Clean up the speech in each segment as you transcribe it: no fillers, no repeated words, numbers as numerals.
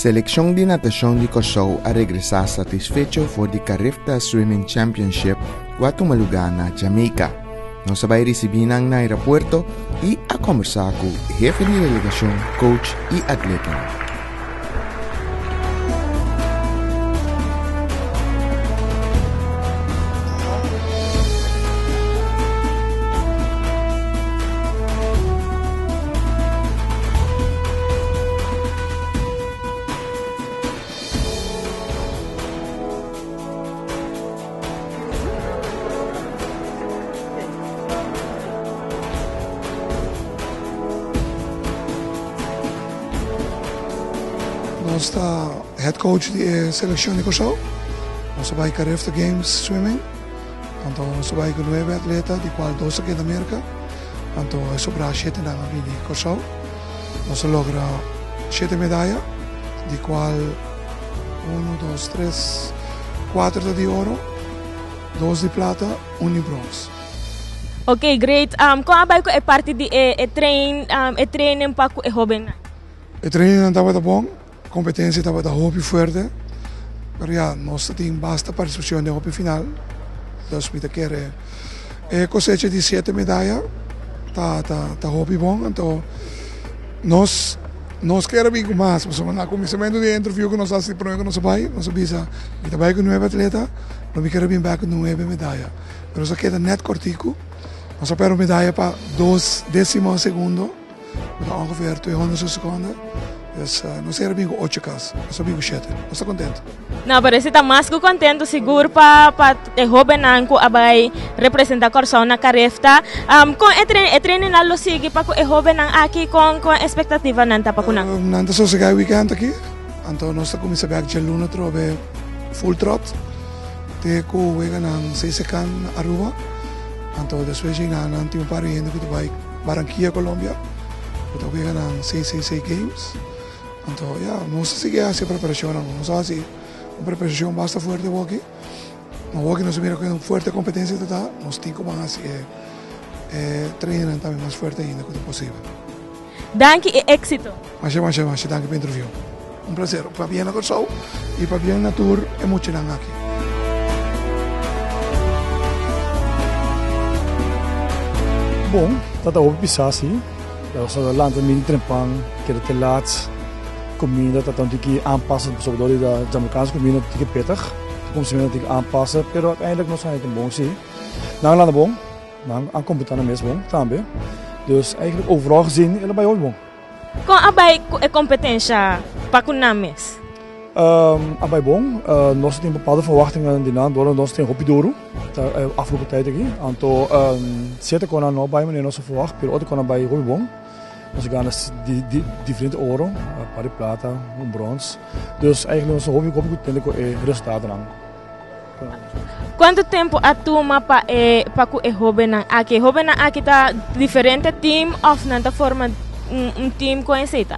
Selección de natación de Curaçao a regresar satisfecho por the Carifta Swimming Championship Guatemala, Jamaica. Nos vai receber no aeropuerto e a conversar com o jefe de delegação, coach e atleta. Nós está head coach de seleção de Curaçao. Nós vai com Carifta Games Swimming. Então nós vai com 9 atletas, de qual 12 aqui da América. Então é sobre a 7 na de Curaçao. Nós logra 7 medalhas, de qual 1, 2, 3, 4 de ouro, 2 de prata, 1 de bronze. Ok, great. Como é parte de treino para o jovem? O treino estava bom. Competência estava da hopi forte, mas já nós temos bastante participação na hopi final. Então, se quer cosecha de 7 medalhas, tá hopi bom. Então, nós queremos mais. Mas no começamento do interview que nós fazemos para nós vai, nós bisa, kita vai com 9 atletas, nós queremos vir com 9 medalhas. Mas nós queda net cortico, nós esperamos medalha para 2 décimos segundo, então ongeveer 200 seconden. Dus nós queremos 8 casos, nós queremos 7. Nós estamos contentes. Não, parece que está mais que contente, seguro para o jovem que vai representar Curaçao na Carifta. Com o treino não sigue para o jovem aqui com expectativa nanta para kunang. Nanta só chegar weekend aqui, então nós estamos começando a ver luna trobe full trot. Te ko wega nang 6 sekan Aruba. Então depois na nanti um par indo que vai Barranquilla, Colômbia. Então wega nang 666 games. Então, nós seguimos a preparação, nós fazemos uma preparação bastante forte aqui. Mas aqui nós vemos que é uma forte competência total, nós temos que treinar também mais forte ainda que possível. Danke e éxito. Mas danke pela interview. Um prazer, para bem na Curaçao e para bem na tour emocionante aqui. Bom, dat ook bizar sim. Dat was land met een trempang, que te laat. Comida dat dan die aanpassen, bijvoorbeeld de Jamaicaanse comida die pittig, de consumenten die aanpassen, maar uiteindelijk nog zijn het een bon zie. Na een bon, na een competente mes bon, tambe. Dus eigenlijk overal gezien, helemaal bij ons bon. Kom abai competência para kunames. Abai bon, nós temos bepaalde verwachtingen die naam door nós temos Hopidouro, de afgelopen tijd aqui. Anto zitten kon nou bij meneer onze verwacht, maar ook kon bij Hopi Nós ganhamos diferentes ouro, para prata, bronze. Dus eigenlijk onze hobby goed resultaten lang. Quanto tempo a turma para o jovem aqui? O jovem aqui está diferente team of não forma team conhecido?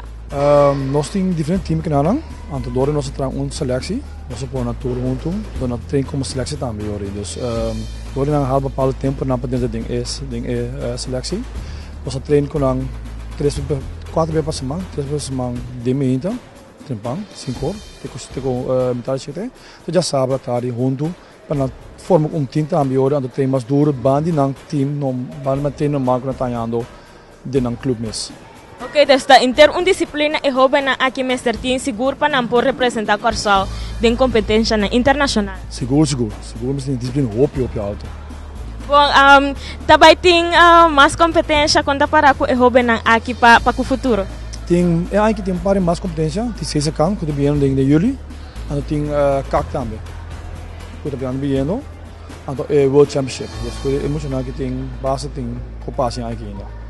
Nós temos diferentes teams que não. Anto door nós temos uma seleção, nós por na tour junto, do na tem como seleção também hoje. Dus door nang haal bepaalde tempo na padente ding seleção. Nós trein com 4 vezes por semana, 3 vezes por semana de meia, trempang, 5 horas, metade de então já sabe estar junto para formar team também hoje, onde tem mais duro band nang team, não band meter no marco na tanhando de nang club mes. Ok, então inter disciplina e jovem aqui mestre team seguro para não por representar Curaçao em competência internacional. Seguro, mas tem disciplina hopi alto. Bom, também tem mais competência quando para o jovem aqui para o futuro? Tem um par mais competência, tem 6 anos, que estou vendo de julho, e tem CAC também, que estou vendo, e World Championship, então é emocionante que tem base, tem comparação aqui ainda.